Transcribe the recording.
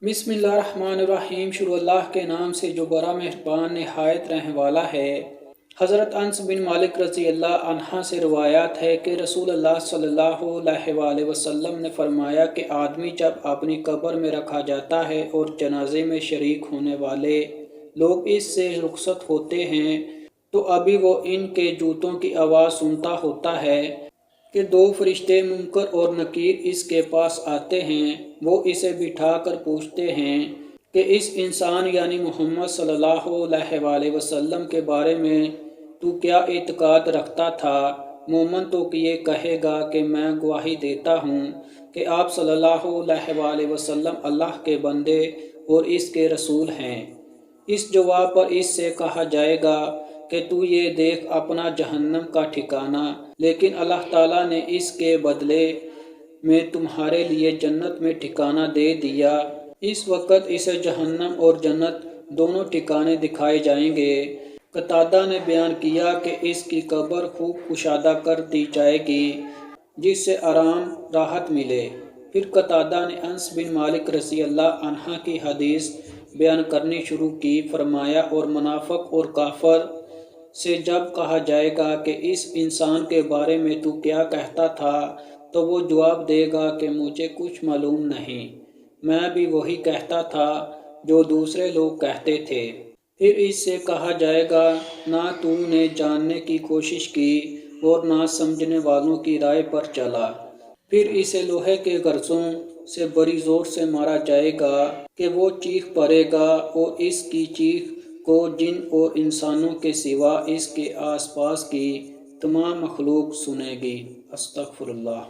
بسم اللہ الرحمن الرحیم۔ شروع اللہ کے نام سے جو بڑا مہربان نہایت رحم والا ہے۔ حضرت انس بن مالک رضی اللہ عنہ سے روایات ہے کہ رسول اللہ صلی اللہ علیہ وآلہ وسلم نے فرمایا کہ آدمی جب اپنی قبر میں رکھا جاتا ہے اور جنازے میں شریک ہونے والے لوگ اس سے رخصت ہوتے ہیں تو ابھی وہ ان کے جوتوں کی آواز سنتا ہوتا ہے کہ دو فرشتے منکر اور نکیر اس کے پاس آتے ہیں۔ وہ اسے بٹھا کر پوچھتے ہیں کہ اس انسان یعنی محمد صلی اللہ علیہ وآلہ وسلم کے بارے میں تو کیا اعتقاد رکھتا تھا؟ مومن تو یہ کہے گا کہ میں گواہی دیتا ہوں کہ آپ صلی اللہ علیہ وآلہ وسلم اللہ کے بندے اور اس کے رسول ہیں۔ اس جواب پر اس سے کہا جائے گا کہ تو یہ دیکھ اپنا جہنم کا ٹھکانہ، لیکن اللہ تعالیٰ نے اس کے بدلے میں تمہارے لیے جنت میں ٹھکانہ دے دیا۔ اس وقت اسے جہنم اور جنت دونوں ٹھکانے دکھائے جائیں گے۔ قتادہ نے بیان کیا کہ اس کی قبر خوب کشادہ کر دی جائے گی جس سے آرام راحت ملے۔ پھر قتادہ نے انس بن مالک رضی اللہ عنہ کی حدیث بیان کرنی شروع کی۔ فرمایا اور منافق اور کافر سے جب کہا جائے گا کہ اس انسان کے بارے میں تو کیا کہتا تھا تو وہ جواب دے گا کہ مجھے کچھ معلوم نہیں، میں بھی وہی کہتا تھا جو دوسرے لوگ کہتے تھے۔ پھر اس سے کہا جائے گا نہ تو نے جاننے کی کوشش کی اور نہ سمجھنے والوں کی رائے پر چلا۔ پھر اسے لوہے کے گرزوں سے بڑی زور سے مارا جائے گا کہ وہ چیخ پڑے گا اور اس کی چیخ کو جن اور انسانوں کے سوا اس کے آس پاس کی تمام مخلوق سنے گی۔ استغفر اللہ۔